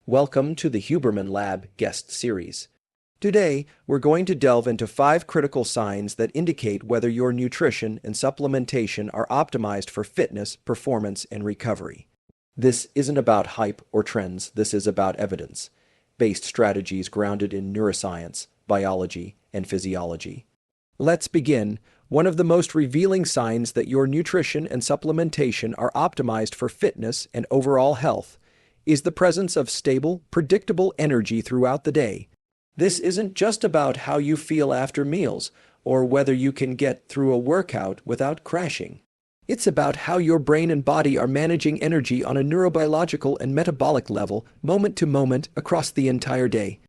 Welcome to the Huberman Lab guest series. Today, we're going to delve into 5 critical signs that indicate whether your nutrition and supplementation are optimized for fitness, performance, and recovery. This isn't about hype or trends, this is about evidence-based strategies grounded in neuroscience, biology, and physiology. Let's begin. One of the most revealing signs that your nutrition and supplementation are optimized for fitness and overall health is the presence of stable, predictable energy throughout the day. This isn't just about how you feel after meals or whether you can get through a workout without crashing. It's about how your brain and body are managing energy on a neurobiological and metabolic level, moment to moment, across the entire day.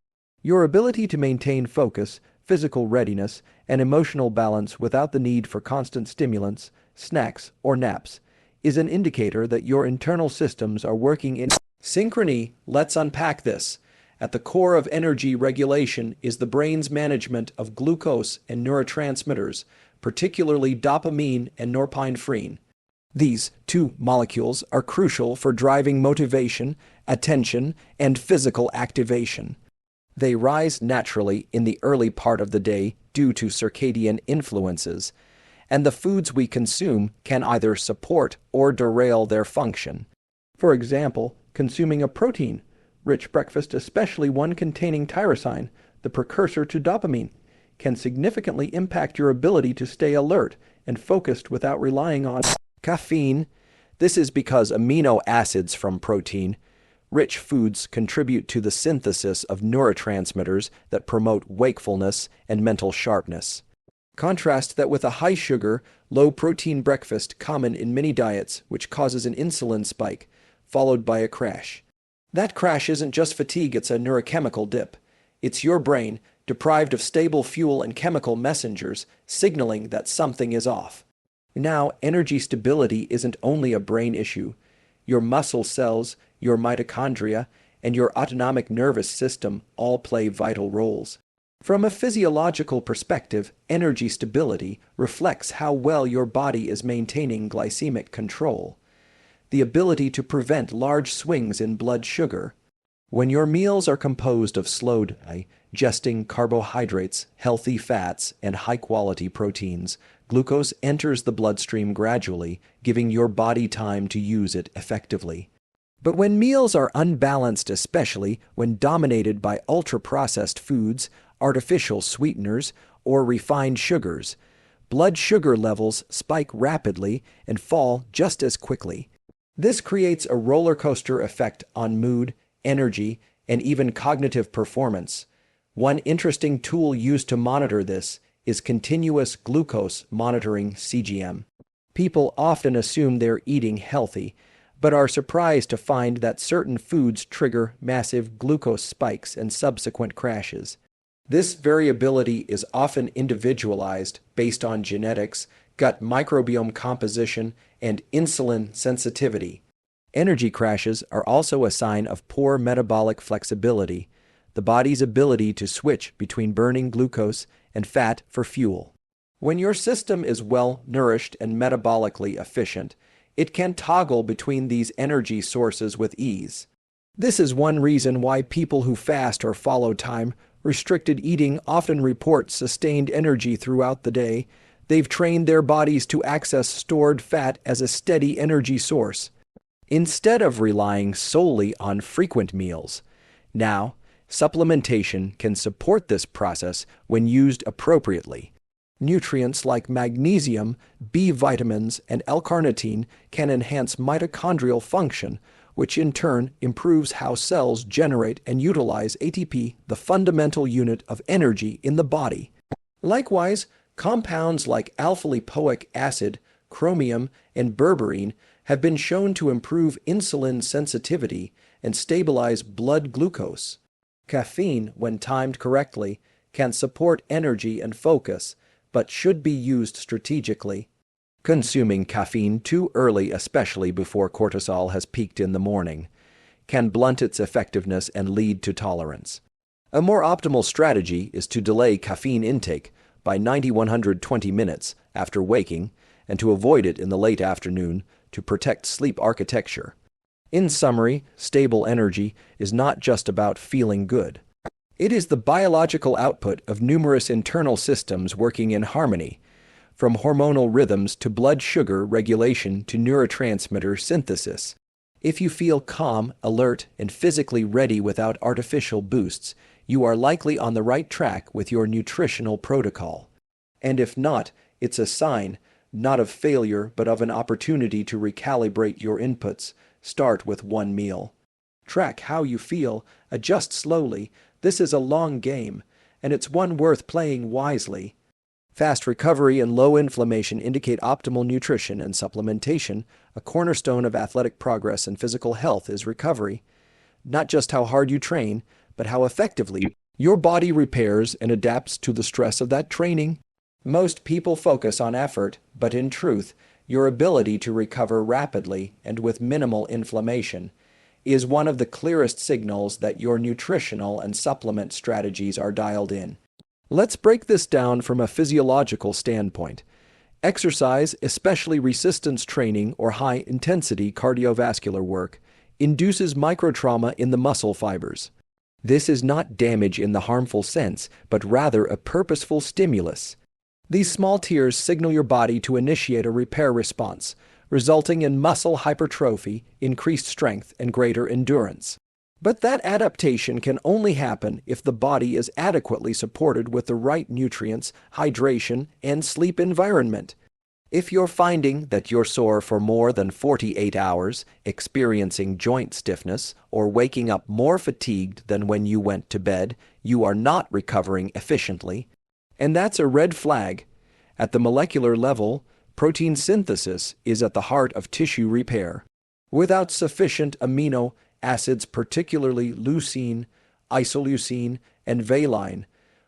Your ability to maintain focus, physical readiness, and emotional balance without the need for constant stimulants, snacks, or naps is an indicator that your internal systems are working in synchrony. Let's unpack this. At the core of energy regulation is the brain's management of glucose and neurotransmitters, particularly dopamine and norepinephrine. These 2 molecules are crucial for driving motivation, attention, and physical activation. They rise naturally in the early part of the day due to circadian influences, and the foods we consume can either support or derail their function. For example, consuming a protein-rich breakfast, especially one containing tyrosine, the precursor to dopamine, can significantly impact your ability to stay alert and focused without relying on caffeine. This is because amino acids from protein-rich foods contribute to the synthesis of neurotransmitters that promote wakefulness and mental sharpness. Contrast that with a high-sugar, low-protein breakfast common in many diets, which causes an insulin spike, followed by a crash. That crash isn't just fatigue, it's a neurochemical dip. It's your brain, deprived of stable fuel and chemical messengers, signaling that something is off. Now, energy stability isn't only a brain issue. Your muscle cells, your mitochondria, and your autonomic nervous system all play vital roles. From a physiological perspective, energy stability reflects how well your body is maintaining glycemic control, the ability to prevent large swings in blood sugar. When your meals are composed of slow-digesting carbohydrates, healthy fats, and high-quality proteins, glucose enters the bloodstream gradually, giving your body time to use it effectively. But when meals are unbalanced, especially when dominated by ultra-processed foods, artificial sweeteners, or refined sugars, blood sugar levels spike rapidly and fall just as quickly. This creates a roller coaster effect on mood, energy, and even cognitive performance. One interesting tool used to monitor this is continuous glucose monitoring (CGM). People often assume they're eating healthy, but are surprised to find that certain foods trigger massive glucose spikes and subsequent crashes. This variability is often individualized based on genetics, gut microbiome composition, and insulin sensitivity. Energy crashes are also a sign of poor metabolic flexibility, the body's ability to switch between burning glucose and fat for fuel. When your system is well nourished and metabolically efficient, it can toggle between these energy sources with ease. This is one reason why people who fast or follow time-restricted eating often report sustained energy throughout the day. They've trained their bodies to access stored fat as a steady energy source, instead of relying solely on frequent meals. Now, supplementation can support this process when used appropriately. Nutrients like magnesium, B vitamins, and L-carnitine can enhance mitochondrial function, which in turn improves how cells generate and utilize ATP, the fundamental unit of energy in the body. Likewise, compounds like alpha-lipoic acid, chromium, and berberine have been shown to improve insulin sensitivity and stabilize blood glucose. Caffeine, when timed correctly, can support energy and focus, but should be used strategically. Consuming caffeine too early, especially before cortisol has peaked in the morning, can blunt its effectiveness and lead to tolerance. A more optimal strategy is to delay caffeine intake by 90-120 minutes after waking and to avoid it in the late afternoon to protect sleep architecture. In summary, stable energy is not just about feeling good. It is the biological output of numerous internal systems working in harmony, from hormonal rhythms to blood sugar regulation to neurotransmitter synthesis. If you feel calm, alert, and physically ready without artificial boosts, you are likely on the right track with your nutritional protocol. And if not, it's a sign, not of failure, but of an opportunity to recalibrate your inputs. Start with one meal. Track how you feel, adjust slowly. This is a long game, and it's one worth playing wisely. Fast recovery and low inflammation indicate optimal nutrition, and supplementation, a cornerstone of athletic progress and physical health, is recovery. Not just how hard you train, but how effectively your body repairs and adapts to the stress of that training. Most people focus on effort, but in truth, your ability to recover rapidly and with minimal inflammation is one of the clearest signals that your nutritional and supplement strategies are dialed in. Let's break this down from a physiological standpoint. Exercise, especially resistance training or high-intensity cardiovascular work, induces microtrauma in the muscle fibers. This is not damage in the harmful sense, but rather a purposeful stimulus. These small tears signal your body to initiate a repair response, resulting in muscle hypertrophy, increased strength, and greater endurance. But that adaptation can only happen if the body is adequately supported with the right nutrients, hydration, and sleep environment. If you're finding that you're sore for more than 48 hours, experiencing joint stiffness, or waking up more fatigued than when you went to bed, you are not recovering efficiently. And that's a red flag. At the molecular level, protein synthesis is at the heart of tissue repair. Without sufficient amino acids, particularly leucine, isoleucine, and valine,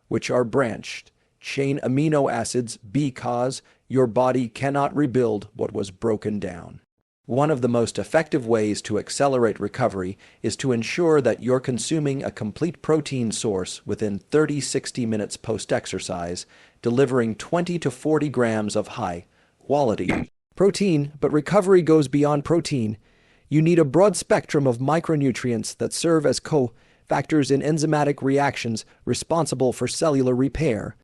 which are branched-chain amino acids because your body cannot rebuild what was broken down. One of the most effective ways to accelerate recovery is to ensure that you're consuming a complete protein source within 30-60 minutes post-exercise, delivering 20 to 40 grams of high-quality protein. But recovery goes beyond protein. You need a broad spectrum of micronutrients that serve as cofactors in enzymatic reactions responsible for cellular repair.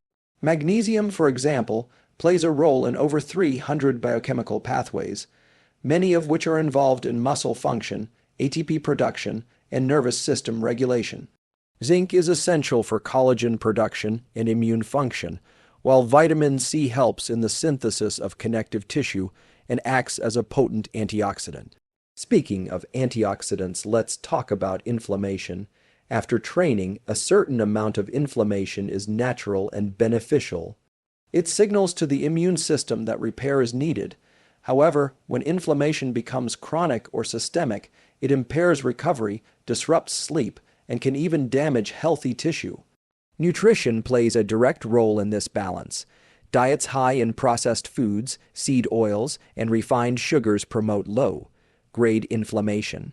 Magnesium, for example, plays a role in over 300 biochemical pathways, many of which are involved in muscle function, ATP production, and nervous system regulation. Zinc is essential for collagen production and immune function, while vitamin C helps in the synthesis of connective tissue and acts as a potent antioxidant. Speaking of antioxidants, let's talk about inflammation. After training, a certain amount of inflammation is natural and beneficial. It signals to the immune system that repair is needed. However, when inflammation becomes chronic or systemic, it impairs recovery, disrupts sleep, and can even damage healthy tissue. Nutrition plays a direct role in this balance. Diets high in processed foods, seed oils, and refined sugars promote low-grade inflammation.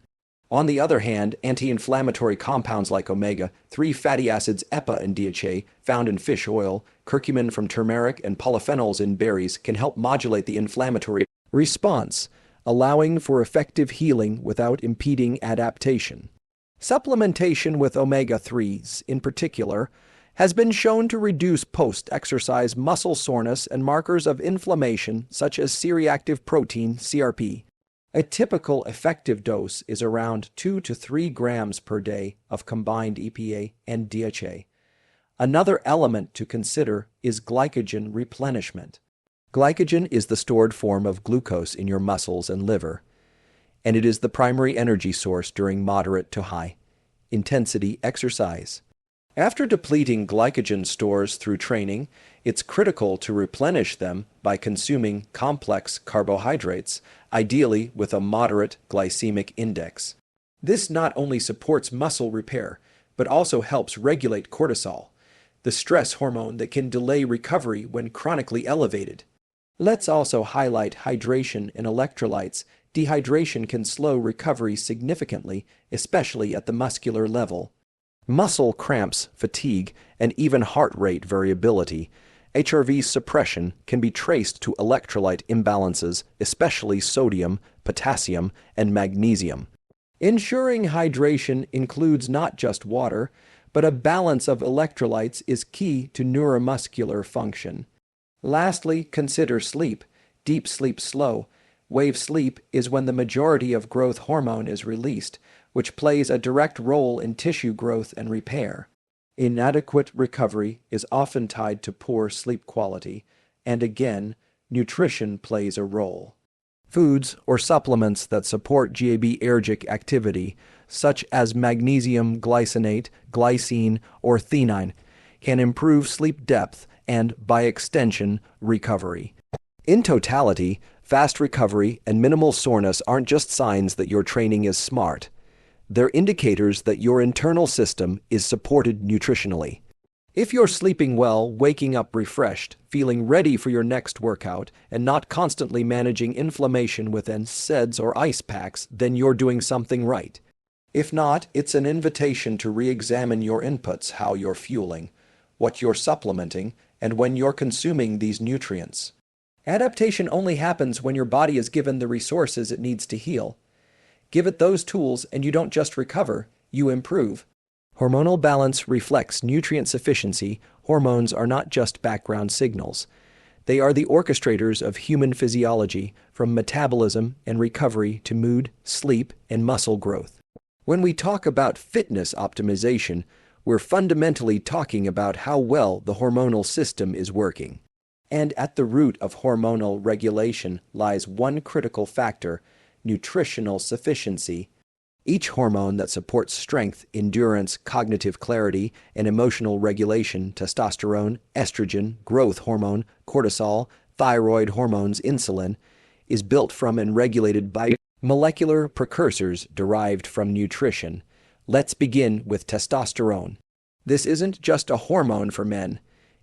On the other hand, anti-inflammatory compounds like omega-3 fatty acids EPA and DHA found in fish oil, curcumin from turmeric, and polyphenols in berries can help modulate the inflammatory response, allowing for effective healing without impeding adaptation. Supplementation with omega-3s, in particular, has been shown to reduce post-exercise muscle soreness and markers of inflammation such as C-reactive protein, CRP. A typical effective dose is around 2 to 3 grams per day of combined EPA and DHA. Another element to consider is glycogen replenishment. Glycogen is the stored form of glucose in your muscles and liver, and it is the primary energy source during moderate to high-intensity exercise. After depleting glycogen stores through training, it's critical to replenish them by consuming complex carbohydrates, ideally with a moderate glycemic index. This not only supports muscle repair, but also helps regulate cortisol, the stress hormone that can delay recovery when chronically elevated. Let's also highlight hydration and electrolytes. Dehydration can slow recovery significantly, especially at the muscular level. Muscle cramps, fatigue, and even heart rate variability, HRV suppression, can be traced to electrolyte imbalances, especially sodium, potassium, and magnesium. Ensuring hydration includes not just water, but a balance of electrolytes is key to neuromuscular function. Lastly, consider sleep. Deep sleep slow. Wave sleep is when the majority of growth hormone is released, which plays a direct role in tissue growth and repair. Inadequate recovery is often tied to poor sleep quality, and again, nutrition plays a role. Foods or supplements that support GABAergic activity, such as magnesium glycinate, glycine, or theanine, can improve sleep depth and, by extension, recovery. In totality, fast recovery and minimal soreness aren't just signs that your training is smart. They're indicators that your internal system is supported nutritionally. If you're sleeping well, waking up refreshed, feeling ready for your next workout, and not constantly managing inflammation with NSAIDs or ice packs, then you're doing something right. If not, it's an invitation to re-examine your inputs, how you're fueling, what you're supplementing, and when you're consuming these nutrients. Adaptation only happens when your body is given the resources it needs to heal. Give it those tools and you don't just recover, you improve. Hormonal balance reflects nutrient sufficiency. Hormones are not just background signals. They are the orchestrators of human physiology, from metabolism and recovery to mood, sleep, and muscle growth. When we talk about fitness optimization, we're fundamentally talking about how well the hormonal system is working. And at the root of hormonal regulation lies one critical factor: nutritional sufficiency. Each hormone that supports strength, endurance, cognitive clarity, and emotional regulation, testosterone, estrogen, growth hormone, cortisol, thyroid hormones, insulin, is built from and regulated by molecular precursors derived from nutrition. Let's begin with testosterone. This isn't just a hormone for men.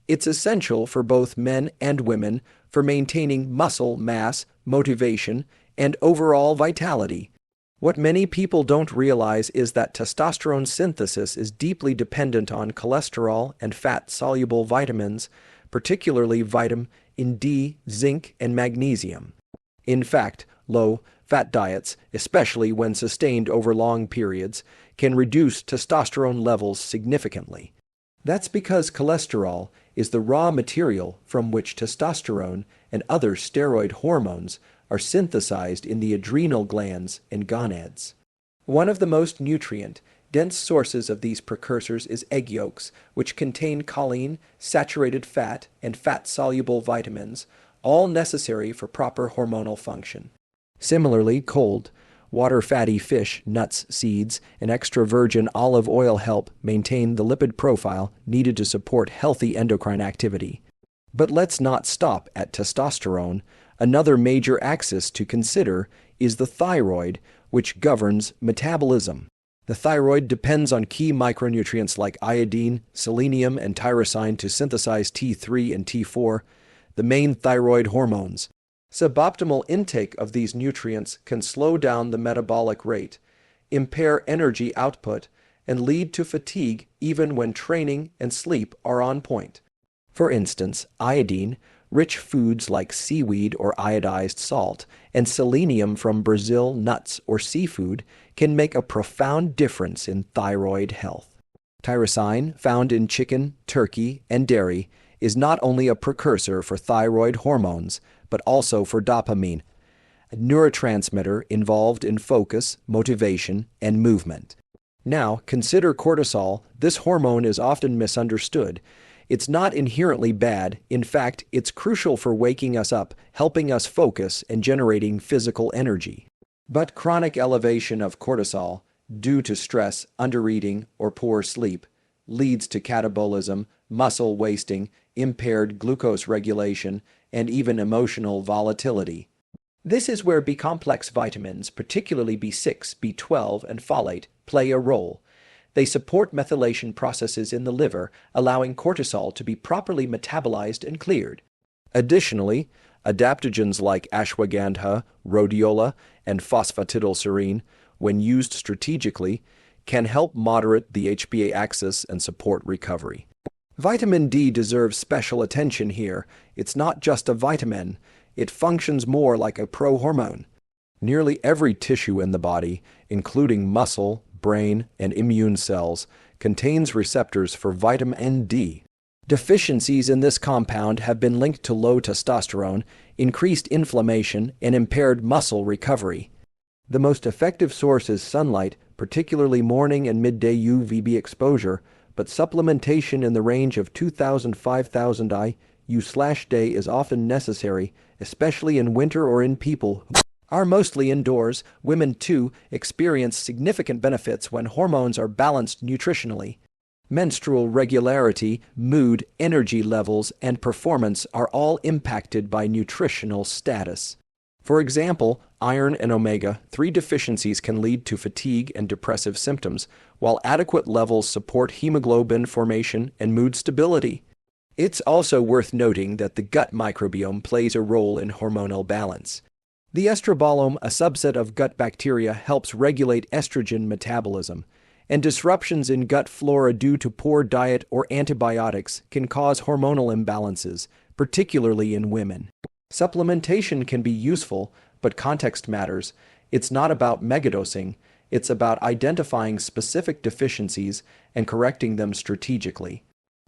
It's essential for both men and women for maintaining muscle mass, motivation, and overall vitality. What many people don't realize is that testosterone synthesis is deeply dependent on cholesterol and fat-soluble vitamins, particularly vitamin D, zinc, and magnesium. In fact, low-fat diets, especially when sustained over long periods, can reduce testosterone levels significantly. That's because cholesterol is the raw material from which testosterone and other steroid hormones are synthesized in the adrenal glands and gonads. One of the most nutrient-dense sources of these precursors is egg yolks, which contain choline, saturated fat, and fat-soluble vitamins, all necessary for proper hormonal function. Similarly, cold, water fatty fish, nuts, seeds, and extra virgin olive oil help maintain the lipid profile needed to support healthy endocrine activity. But let's not stop at testosterone. Another major axis to consider is the thyroid, which governs metabolism. The thyroid depends on key micronutrients like iodine, selenium, and tyrosine to synthesize T3 and T4, the main thyroid hormones. Suboptimal intake of these nutrients can slow down the metabolic rate, impair energy output, and lead to fatigue even when training and sleep are on point. For instance, iodine, rich foods like seaweed or iodized salt, and selenium from Brazil nuts or seafood can make a profound difference in thyroid health. Tyrosine, found in chicken, turkey, and dairy, is not only a precursor for thyroid hormones, but also for dopamine, a neurotransmitter involved in focus, motivation, and movement. Now, consider cortisol. This hormone is often misunderstood. It's not inherently bad. In fact, it's crucial for waking us up, helping us focus, and generating physical energy. But chronic elevation of cortisol, due to stress, undereating, or poor sleep, leads to catabolism, muscle wasting, impaired glucose regulation, and even emotional volatility. This is where B-complex vitamins, particularly B6, B12, and folate, play a role. They support methylation processes in the liver, allowing cortisol to be properly metabolized and cleared. Additionally, adaptogens like ashwagandha, rhodiola, and phosphatidylserine, when used strategically, can help moderate the HPA axis and support recovery. Vitamin D deserves special attention here. It's not just a vitamin. It functions more like a prohormone. Nearly every tissue in the body, including muscle, brain, and immune cells, contains receptors for vitamin D. Deficiencies in this compound have been linked to low testosterone, increased inflammation, and impaired muscle recovery. The most effective source is sunlight, particularly morning and midday UVB exposure, but supplementation in the range of 2,000–5,000 IU/day is often necessary, especially in winter or in people who are mostly indoors. Women, too, experience significant benefits when hormones are balanced nutritionally. Menstrual regularity, mood, energy levels, and performance are all impacted by nutritional status. For example, iron and omega-3 deficiencies can lead to fatigue and depressive symptoms, while adequate levels support hemoglobin formation and mood stability. It's also worth noting that the gut microbiome plays a role in hormonal balance. The estrobolome, a subset of gut bacteria, helps regulate estrogen metabolism, and disruptions in gut flora due to poor diet or antibiotics can cause hormonal imbalances, particularly in women. Supplementation can be useful, but context matters. It's not about megadosing, it's about identifying specific deficiencies and correcting them strategically.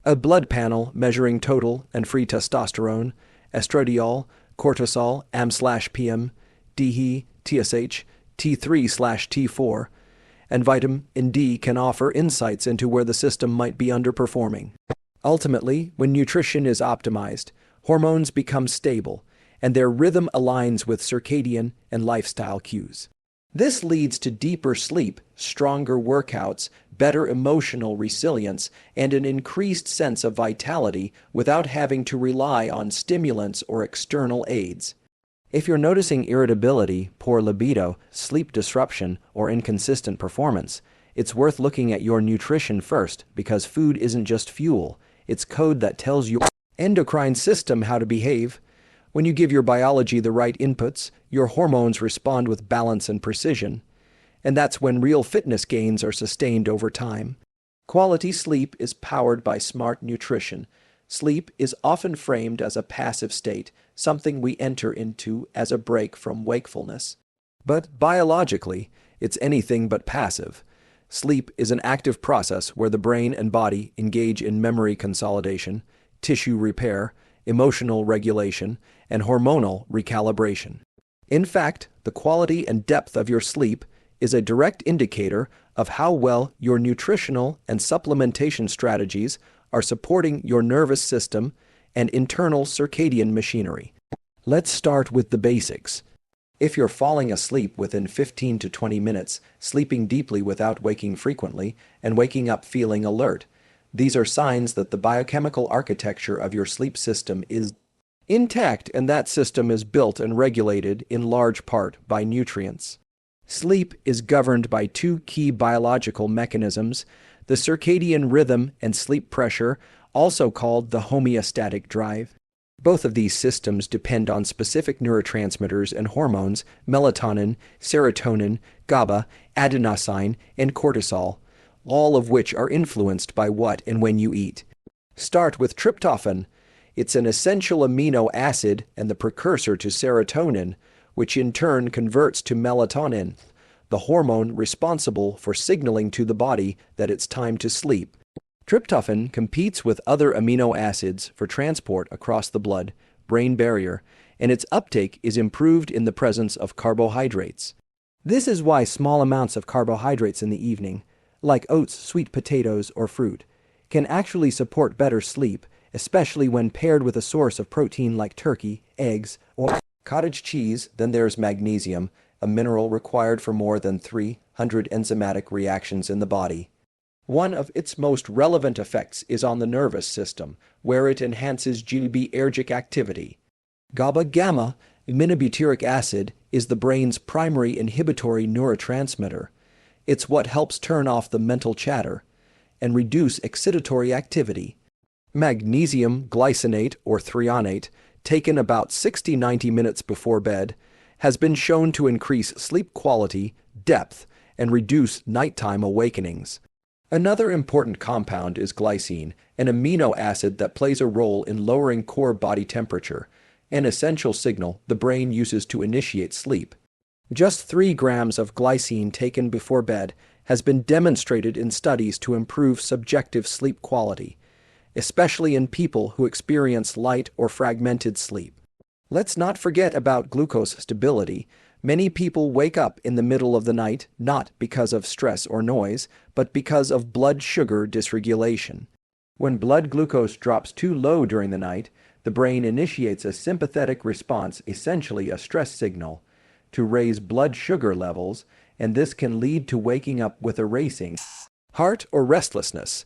A blood panel measuring total and free testosterone, estradiol, cortisol, AM/PM, DHE, TSH, T3/T4, and vitamin D can offer insights into where the system might be underperforming. Ultimately, when nutrition is optimized, hormones become stable, and their rhythm aligns with circadian and lifestyle cues. This leads to deeper sleep, stronger workouts, better emotional resilience, and an increased sense of vitality without having to rely on stimulants or external aids. If you're noticing irritability, poor libido, sleep disruption, or inconsistent performance, it's worth looking at your nutrition first, because food isn't just fuel, it's code that tells your endocrine system how to behave. When you give your biology the right inputs, your hormones respond with balance and precision. And that's when real fitness gains are sustained over time. Quality sleep is powered by smart nutrition. Sleep is often framed as a passive state, something we enter into as a break from wakefulness. But biologically, it's anything but passive. Sleep is an active process where the brain and body engage in memory consolidation, tissue repair, emotional regulation, and hormonal recalibration. In fact, the quality and depth of your sleep is a direct indicator of how well your nutritional and supplementation strategies are supporting your nervous system and internal circadian machinery. Let's start with the basics. If you're falling asleep within 15 to 20 minutes, sleeping deeply without waking frequently, and waking up feeling alert, these are signs that the biochemical architecture of your sleep system is intact, and that system is built and regulated in large part by nutrients. Sleep is governed by two key biological mechanisms: the circadian rhythm and sleep pressure, also called the homeostatic drive. Both of these systems depend on specific neurotransmitters and hormones: melatonin, serotonin, GABA, adenosine, and cortisol, all of which are influenced by what and when you eat. Start with tryptophan. It's an essential amino acid and the precursor to serotonin, which in turn converts to melatonin, the hormone responsible for signaling to the body that it's time to sleep. Tryptophan competes with other amino acids for transport across the blood-brain barrier, and its uptake is improved in the presence of carbohydrates. This is why small amounts of carbohydrates in the evening, like oats, sweet potatoes, or fruit, can actually support better sleep, especially when paired with a source of protein like turkey, eggs, or cottage cheese. Then there's magnesium, a mineral required for more than 300 enzymatic reactions in the body. One of its most relevant effects is on the nervous system, where it enhances GABAergic activity. GABA-gamma aminobutyric acid is the brain's primary inhibitory neurotransmitter. It's what helps turn off the mental chatter and reduce excitatory activity. Magnesium glycinate or threonate, taken about 60–90 minutes before bed, has been shown to increase sleep quality, depth, and reduce nighttime awakenings. Another important compound is glycine, an amino acid that plays a role in lowering core body temperature, an essential signal the brain uses to initiate sleep. Just 3 grams of glycine taken before bed has been demonstrated in studies to improve subjective sleep quality, especially in people who experience light or fragmented sleep. Let's not forget about glucose stability. Many people wake up in the middle of the night not because of stress or noise, but because of blood sugar dysregulation. When blood glucose drops too low during the night, the brain initiates a sympathetic response, essentially a stress signal, to raise blood sugar levels, and this can lead to waking up with a racing heart or restlessness.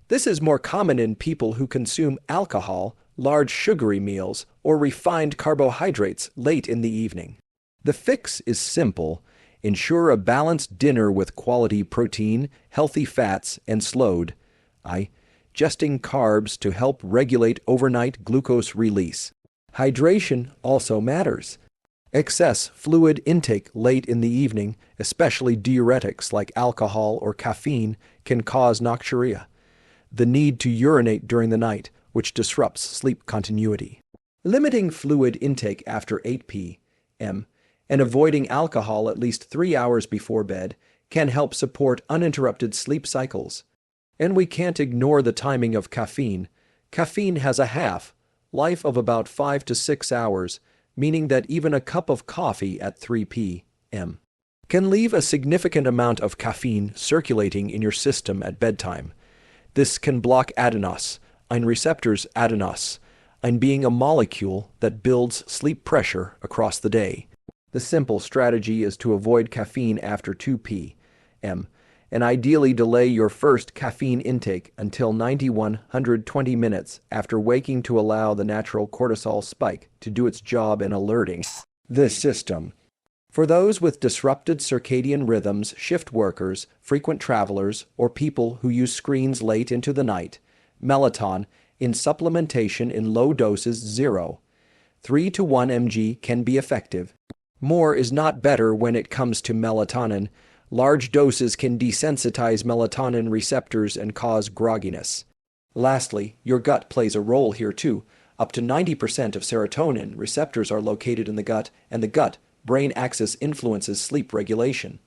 This is more common in people who consume alcohol, large sugary meals, or refined carbohydrates late in the evening. The fix is simple. Ensure a balanced dinner with quality protein, healthy fats, and slowed, digesting carbs to help regulate overnight glucose release. Hydration also matters. Excess fluid intake late in the evening, especially diuretics like alcohol or caffeine, can cause nocturia, the need to urinate during the night, which disrupts sleep continuity. Limiting fluid intake after 8 p.m. and avoiding alcohol at least 3 hours before bed can help support uninterrupted sleep cycles. And we can't ignore the timing of caffeine. Caffeine has a half-life of about 5 to 6 hours, meaning that even a cup of coffee at 3 p.m. can leave a significant amount of caffeine circulating in your system at bedtime. This can block adenosine receptors adenosine being a molecule that builds sleep pressure across the day. The simple strategy is to avoid caffeine after 2 p.m. and ideally delay your first caffeine intake until 120 minutes after waking to allow the natural cortisol spike to do its job in alerting the system. For those with disrupted circadian rhythms, shift workers, frequent travelers, or people who use screens late into the night, melatonin in supplementation in low doses 0.3 to 1 mg can be effective. More is not better when it comes to melatonin. Large doses can desensitize melatonin receptors and cause grogginess. Lastly, your gut plays a role here too. Up to 90% of serotonin receptors are located in the gut, and the gut-brain axis influences sleep regulation.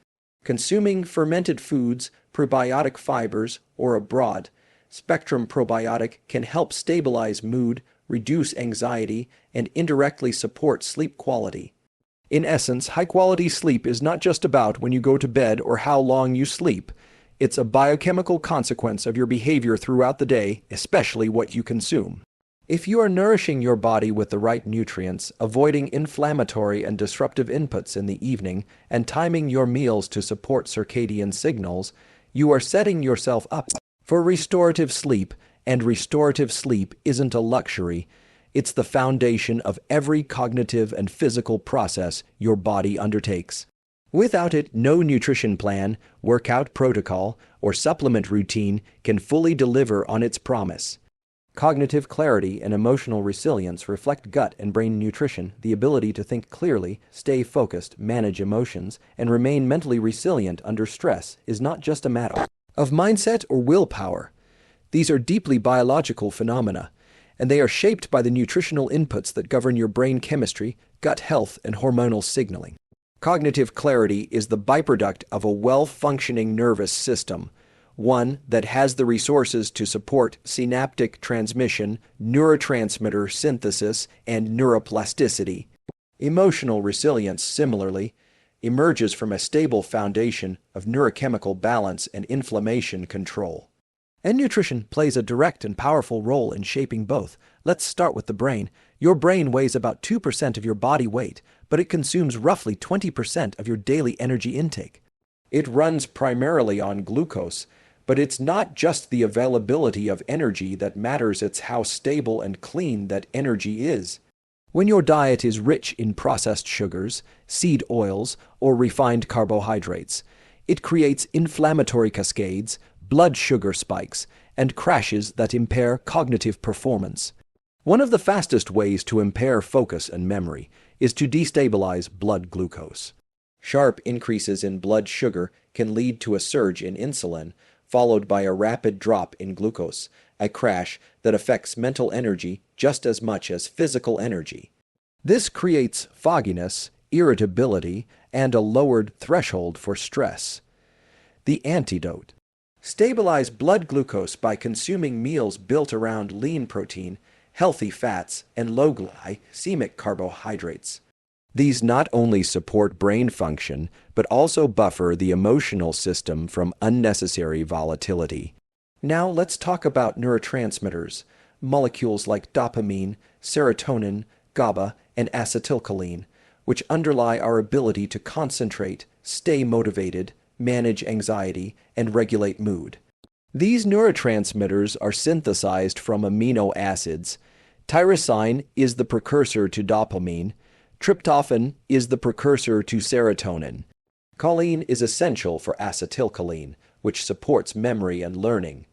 Consuming fermented foods, prebiotic fibers, or a broad-spectrum probiotic can help stabilize mood, reduce anxiety, and indirectly support sleep quality. In essence, high-quality sleep is not just about when you go to bed or how long you sleep. It's a biochemical consequence of your behavior throughout the day, especially what you consume. If you are nourishing your body with the right nutrients, avoiding inflammatory and disruptive inputs in the evening, and timing your meals to support circadian signals, you are setting yourself up for restorative sleep, and restorative sleep isn't a luxury. It's the foundation of every cognitive and physical process your body undertakes. Without it, no nutrition plan, workout protocol, or supplement routine can fully deliver on its promise. Cognitive clarity and emotional resilience reflect gut and brain nutrition. The ability to think clearly, stay focused, manage emotions, and remain mentally resilient under stress is not just a matter of mindset or willpower. These are deeply biological phenomena, and they are shaped by the nutritional inputs that govern your brain chemistry, gut health, and hormonal signaling. Cognitive clarity is the byproduct of a well-functioning nervous system, one that has the resources to support synaptic transmission, neurotransmitter synthesis, and neuroplasticity. Emotional resilience, similarly, emerges from a stable foundation of neurochemical balance and inflammation control. And nutrition plays a direct and powerful role in shaping both. Let's start with the brain. Your brain weighs about 2% of your body weight, but it consumes roughly 20% of your daily energy intake. It runs primarily on glucose, but it's not just the availability of energy that matters, it's how stable and clean that energy is. When your diet is rich in processed sugars, seed oils, or refined carbohydrates, it creates inflammatory cascades, blood sugar spikes, and crashes that impair cognitive performance. One of the fastest ways to impair focus and memory is to destabilize blood glucose. Sharp increases in blood sugar can lead to a surge in insulin, followed by a rapid drop in glucose, a crash that affects mental energy just as much as physical energy. This creates fogginess, irritability, and a lowered threshold for stress. The antidote. Stabilize blood glucose by consuming meals built around lean protein, healthy fats, and low glycemic carbohydrates. These not only support brain function, but also buffer the emotional system from unnecessary volatility. Now let's talk about neurotransmitters, molecules like dopamine, serotonin, GABA, and acetylcholine, which underlie our ability to concentrate, stay motivated, manage anxiety, and regulate mood. These neurotransmitters are synthesized from amino acids. Tyrosine is the precursor to dopamine. Tryptophan is the precursor to serotonin. Choline is essential for acetylcholine, which supports memory and learning.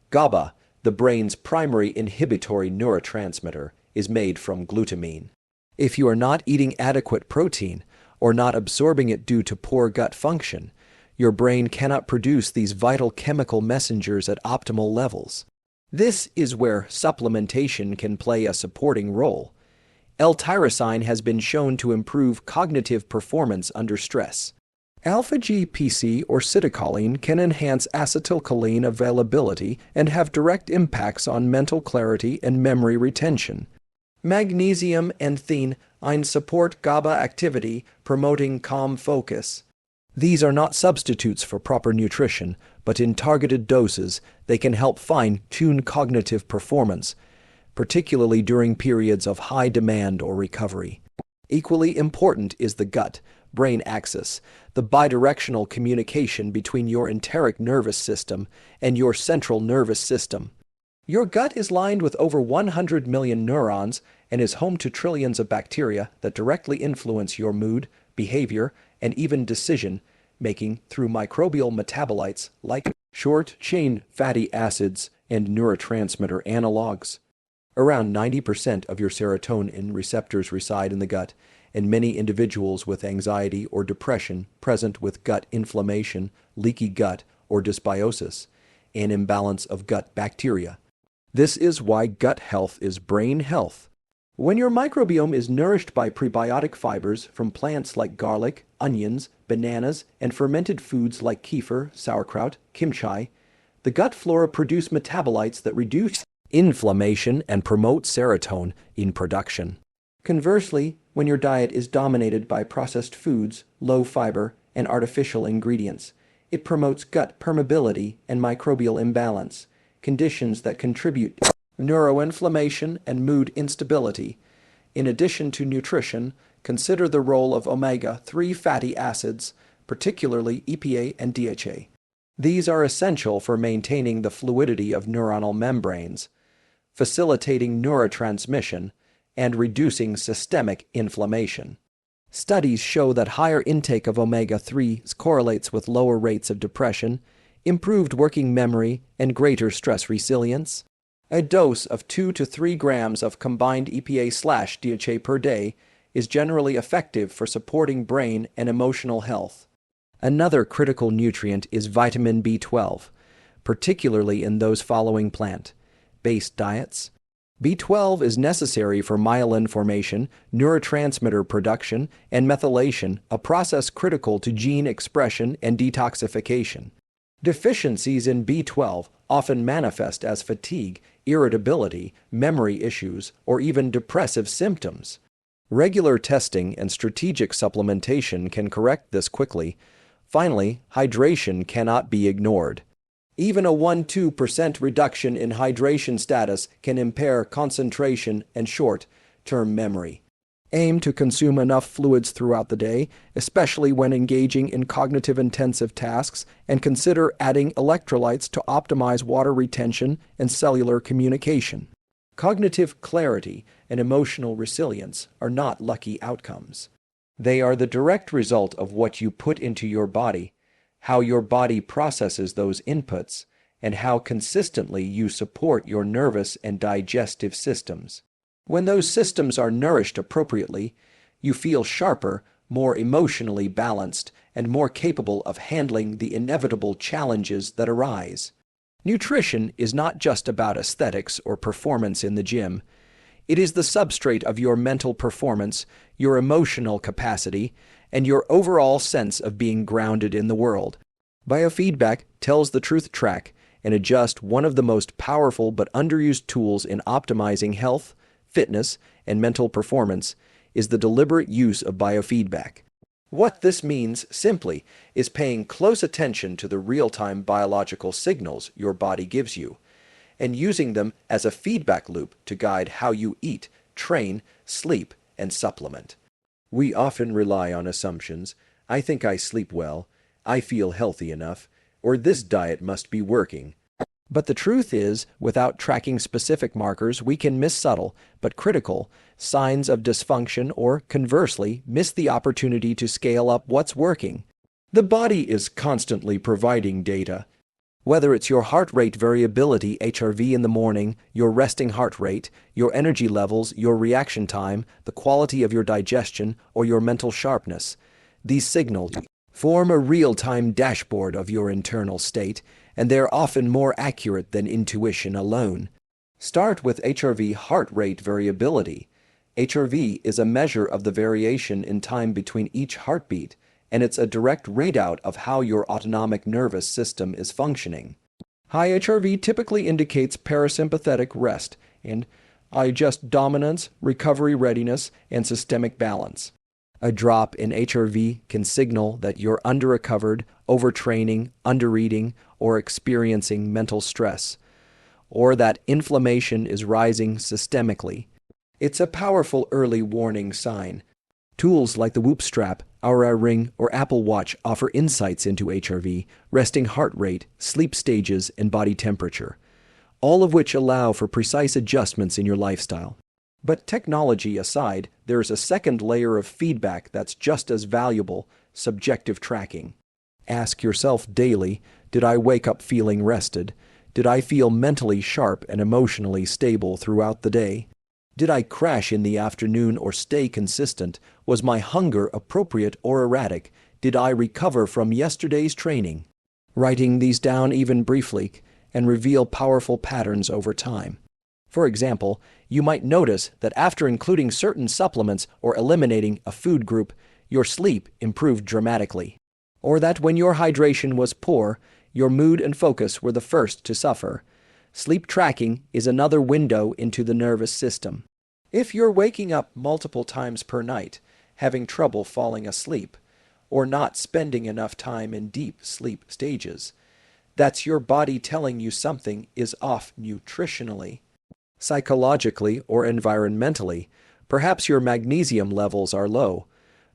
GABA, the brain's primary inhibitory neurotransmitter, is made from glutamine. If you are not eating adequate protein or not absorbing it due to poor gut function, your brain cannot produce these vital chemical messengers at optimal levels. This is where supplementation can play a supporting role. L-tyrosine has been shown to improve cognitive performance under stress. Alpha-GPC or citicoline can enhance acetylcholine availability and have direct impacts on mental clarity and memory retention. Magnesium and theanine support GABA activity, promoting calm focus. These are not substitutes for proper nutrition, but in targeted doses, they can help fine-tune cognitive performance, particularly during periods of high demand or recovery. Equally important is the gut-brain axis, the bidirectional communication between your enteric nervous system and your central nervous system. Your gut is lined with over 100 million neurons and is home to trillions of bacteria that directly influence your mood, behavior, and even decision-making through microbial metabolites like short-chain fatty acids and neurotransmitter analogs. Around 90% of your serotonin receptors reside in the gut, and many individuals with anxiety or depression present with gut inflammation, leaky gut, or dysbiosis, an imbalance of gut bacteria. This is why gut health is brain health. When your microbiome is nourished by prebiotic fibers from plants like garlic, onions, bananas, and fermented foods like kefir, sauerkraut, kimchi, the gut flora produce metabolites that reduce inflammation and promote serotonin production. Conversely, when your diet is dominated by processed foods, low fiber, and artificial ingredients, it promotes gut permeability and microbial imbalance, conditions that contribute to neuroinflammation and mood instability. In addition to nutrition, consider the role of omega-3 fatty acids, particularly EPA and DHA. These are essential for maintaining the fluidity of neuronal membranes, facilitating neurotransmission, and reducing systemic inflammation. Studies show that higher intake of omega-3s correlates with lower rates of depression, improved working memory, and greater stress resilience. A dose of 2 to 3 grams of combined EPA/DHA per day is generally effective for supporting brain and emotional health. Another critical nutrient is vitamin B12, particularly in those following plant-based diets. B12 is necessary for myelin formation, neurotransmitter production, and methylation, a process critical to gene expression and detoxification. Deficiencies in B12 often manifest as fatigue, irritability, memory issues, or even depressive symptoms. Regular testing and strategic supplementation can correct this quickly. Finally, hydration cannot be ignored. Even a 1–2% reduction in hydration status can impair concentration and short-term memory. Aim to consume enough fluids throughout the day, especially when engaging in cognitive-intensive tasks, and consider adding electrolytes to optimize water retention and cellular communication. Cognitive clarity and emotional resilience are not lucky outcomes. They are the direct result of what you put into your body, how your body processes those inputs, and how consistently you support your nervous and digestive systems. When those systems are nourished appropriately, you feel sharper, more emotionally balanced, and more capable of handling the inevitable challenges that arise. Nutrition is not just about aesthetics or performance in the gym. It is the substrate of your mental performance, your emotional capacity, and your overall sense of being grounded in the world. Biofeedback tells the truth track and adjust one of the most powerful but underused tools in optimizing health, fitness, and mental performance is the deliberate use of biofeedback. What this means, simply, is paying close attention to the real-time biological signals your body gives you, and using them as a feedback loop to guide how you eat, train, sleep, and supplement. We often rely on assumptions. I think I sleep well, I feel healthy enough, or this diet must be working. But the truth is, without tracking specific markers, we can miss subtle, but critical, signs of dysfunction or, conversely, miss the opportunity to scale up what's working. The body is constantly providing data. Whether it's your heart rate variability, HRV in the morning, your resting heart rate, your energy levels, your reaction time, the quality of your digestion, or your mental sharpness, these signals form a real-time dashboard of your internal state, and they're often more accurate than intuition alone. Start with HRV heart rate variability. HRV is a measure of the variation in time between each heartbeat, and it's a direct readout of how your autonomic nervous system is functioning. High HRV typically indicates parasympathetic rest and digest dominance, recovery readiness, and systemic balance. A drop in HRV can signal that you're under-recovered, overtraining, under-eating, or experiencing mental stress, or that inflammation is rising systemically. It's a powerful early warning sign. Tools like the Whoop strap, Oura ring, or Apple Watch offer insights into HRV, resting heart rate, sleep stages, and body temperature, all of which allow for precise adjustments in your lifestyle. But technology aside, there's a second layer of feedback that's just as valuable: subjective tracking. Ask yourself daily, did I wake up feeling rested? Did I feel mentally sharp and emotionally stable throughout the day? Did I crash in the afternoon or stay consistent? Was my hunger appropriate or erratic? Did I recover from yesterday's training? Writing these down even briefly can reveal powerful patterns over time. For example, you might notice that after including certain supplements or eliminating a food group, your sleep improved dramatically. Or that when your hydration was poor, your mood and focus were the first to suffer. Sleep tracking is another window into the nervous system. If you're waking up multiple times per night, having trouble falling asleep, or not spending enough time in deep sleep stages, that's your body telling you something is off nutritionally. Psychologically or environmentally, perhaps your magnesium levels are low.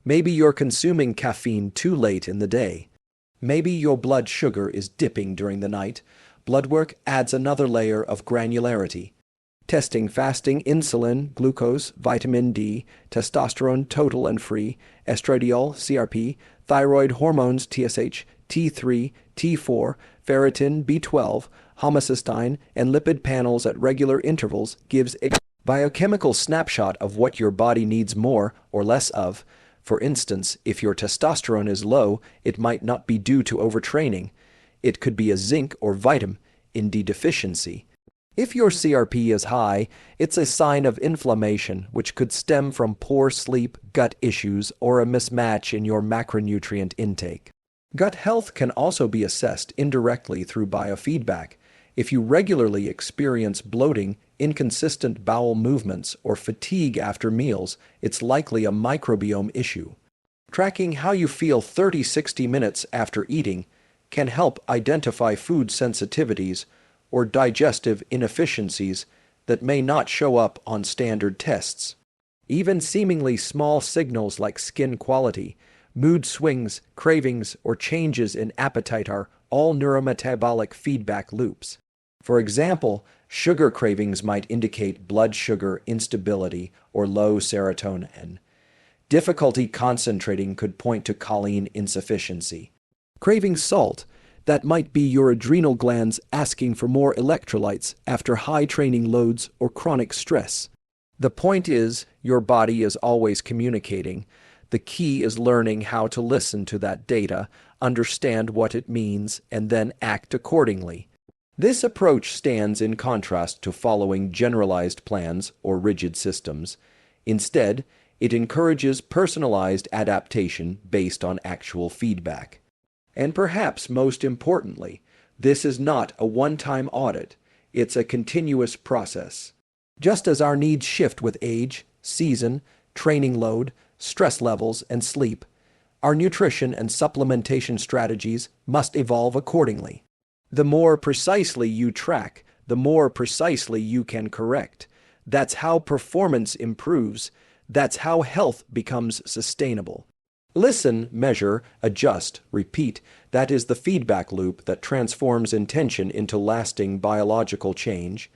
Maybe you're consuming caffeine too late in the day. Maybe your blood sugar is dipping during the night. Blood work adds another layer of granularity. Testing fasting insulin, glucose, vitamin D, testosterone total and free, estradiol, CRP, thyroid hormones, TSH, T3, T4, ferritin, B12, homocysteine, and lipid panels at regular intervals gives a biochemical snapshot of what your body needs more or less of. For instance, if your testosterone is low, it might not be due to overtraining. It could be a zinc or vitamin D deficiency. If your CRP is high, it's a sign of inflammation, which could stem from poor sleep, gut issues, or a mismatch in your macronutrient intake. Gut health can also be assessed indirectly through biofeedback. If you regularly experience bloating, inconsistent bowel movements, or fatigue after meals, it's likely a microbiome issue. Tracking how you feel 30-60 minutes after eating can help identify food sensitivities or digestive inefficiencies that may not show up on standard tests. Even seemingly small signals like skin quality, mood swings, cravings, or changes in appetite are all neurometabolic feedback loops. For example, sugar cravings might indicate blood sugar instability or low serotonin. Difficulty concentrating could point to choline insufficiency. Craving salt, that might be your adrenal glands asking for more electrolytes after high training loads or chronic stress. The point is, your body is always communicating. The key is learning how to listen to that data, understand what it means, and then act accordingly. This approach stands in contrast to following generalized plans or rigid systems. Instead, it encourages personalized adaptation based on actual feedback. And perhaps most importantly, this is not a one-time audit, it's a continuous process. Just as our needs shift with age, season, training load, stress levels, and sleep, our nutrition and supplementation strategies must evolve accordingly. The more precisely you track, the more precisely you can correct. That's how performance improves. That's how health becomes sustainable. Listen, measure, adjust, repeat. That is the feedback loop that transforms intention into lasting biological change.